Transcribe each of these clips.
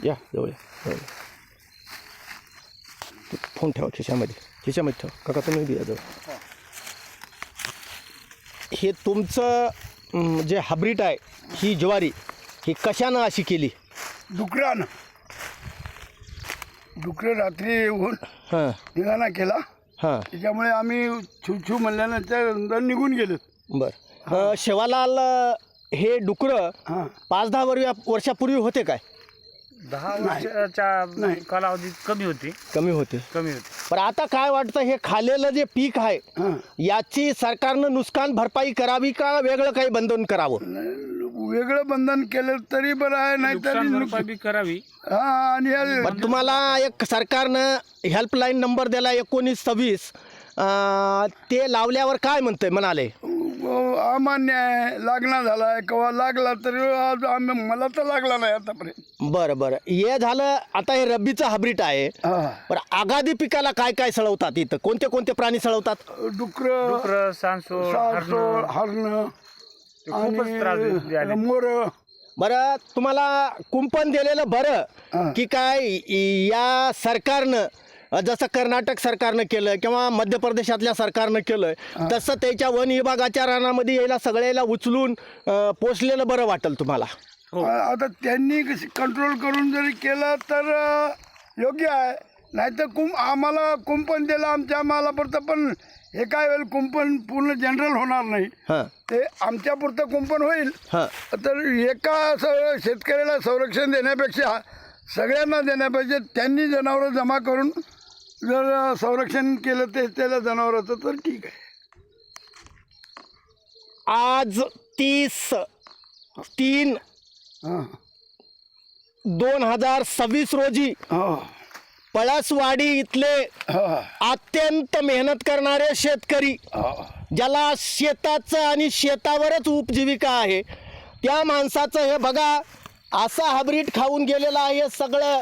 या जवळ या. फोन ठेवा खिशामध्ये ठेवा. काका तुम्ही द्या जवळ. हे तुमचं जे हायब्रिड आहे ही ज्वारी ही कशानं अशी केली? डुकरानं. डुकरं रात्री येऊन हां निघाणा केला. हां त्याच्यामुळे आम्ही छू म्हणल्यानंतर निघून गेलो. बरं. शेवालाल हे डुकरं हां 5-10 वर्षापूर्वी होते काय? 10 वर्षाच्या कालावधीत कमी होते. पण आता काय वाटतं हे खाल्लेलं जे पीक आहे हां याची सरकारनं नुकसान भरपाई करावी का वेगळं काही बंधन करावं? वेगळं बंधन केलं तरी बरं आहे, नाहीतरी नुकसान भरपाई बी करावी. हां. आणि पण तुम्हाला एक सरकारनं हेल्पलाईन नंबर दिला 1926 ते लावल्यावर काय म्हणाले? अमान्य आहे. लागणा झालाय केव्हा लागला तरी मला तर लागला नाही आतापर्यंत. बरं हे झालं. आता हे रब्बीचं हायब्रिड आहे. हां बरं आगादी पिकाला काय काय सळवतात इथं? कोणते प्राणी सळवतात? डुकरं, सांसोळ, हरण खूपच त्रास द्यायला. मोर. बरं तुम्हाला कुंपण दिलेलं बरं की काय या सरकारनं जसं कर्नाटक सरकारनं केलं किंवा मध्य प्रदेशातल्या सरकारनं केलं तसं त्याच्या वन विभागाच्या रानामध्ये यायला सगळ्याला उचलून पोचलेलं बरं वाटेल तुम्हाला? आता त्यांनी कंट्रोल करून जरी केलं तर योग्य आहे. नाहीतर आम्हाला कुंपण दिलं आमच्या मालापुरतं, पण हे काय होईल कुंपण पूर्ण जनरल होणार नाही. हां ते आमच्या पुरतं कुंपण होईल. हां तर एका शेतकऱ्याला संरक्षण देण्यापेक्षा सगळ्यांना देण्यापेक्षा त्यांनी जनावरं जमा करून जर संरक्षण केलं ते त्याला जनावरांचं तर ठीक आहे. आज 30/3/2026 रोजी पळसवाडी इथले अत्यंत मेहनत करणारे शेतकरी ज्याला शेताचं आणि शेतावरच उपजीविका आहे त्या माणसाचं हे बघा असा हायब्रिड खाऊन गेलेला आहे. सगळं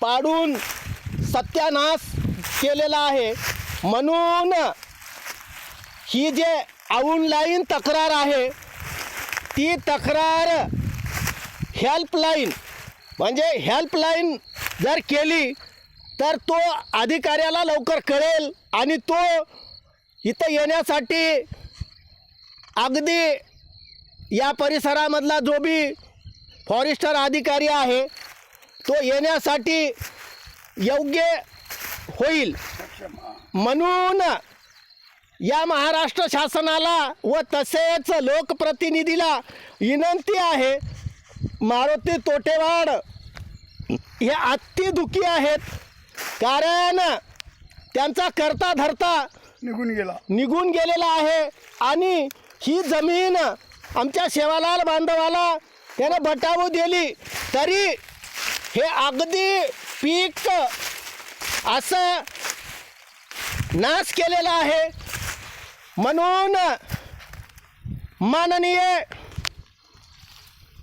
पाडून सत्यानाश केलेला आहे. म्हणून ही जे ऑनलाईन तक्रार आहे ती तक्रार हेल्पलाईन जर केली तर तो अधिकाऱ्याला लवकर कळेल आणि तो इथं येण्यासाठी अगदी या परिसरामधला जो बी फॉरेस्टर अधिकारी आहे तो येण्यासाठी योग्य होईल. म्हणून या महाराष्ट्र शासनाला व तसेच लोकप्रतिनिधीला विनंती आहे. मारुती तोटेवाड हे अतिदुःखी आहेत कारण त्यांचा करता धरता निघून गेलेला आहे आणि ही जमीन आमच्या शेवालाल बांधवाला त्याने बटावू दिली तरी हे अगदी पीक असं नाश केलेला आहे. म्हणून माननीय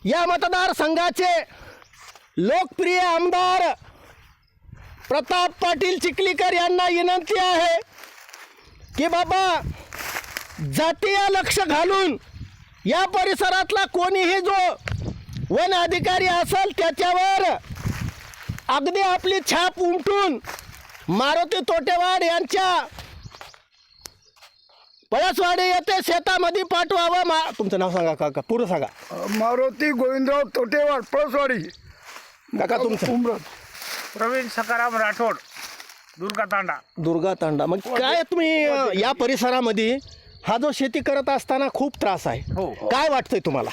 या मतदारसंघाचे लोकप्रिय आमदार प्रताप पाटील चिखलीकर यांना विनंती आहे की बाबा जातीय लक्ष घालून या परिसरातला कोणीही जो वन अधिकारी असेल त्याच्यावर अगदी आपली छाप उमटून मारुती तोटेवाड यांच्या पळसवाडी येथे शेतामध्ये पाठवावं. तुमचं नाव सांगा काका, पूर्ण सांगा. मारुती गोविंदराव तोटेवाड, पळसवाडी. काका तुमचं? उमरत. प्रवीण सकाराम राठोड, दुर्गा तांडा. मग काय तुम्ही या परिसरामध्ये हा जो शेती करत असताना खूप त्रास आहे, काय वाटतंय तुम्हाला?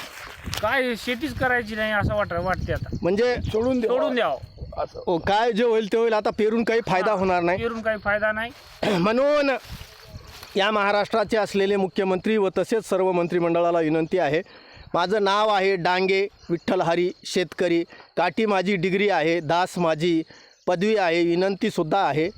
काय शेतीच करायची नाही असं वाटते आता. म्हणजे सोडून द्यावं. काय जे होईल ते होईल. आता पेरून काही फायदा होणार नाही. पेरून काही फायदा नाही. म्हणून या महाराष्ट्राचे असलेले मुख्यमंत्री व तसेच सर्व मंत्रिमंडळाला विनंती आहे. माझं नाव आहे डांगे विठ्ठल हरी, शेतकरी. काठी माझी डिग्री आहे, दास माझी पदवी आहे. विनंतीसुद्धा आहे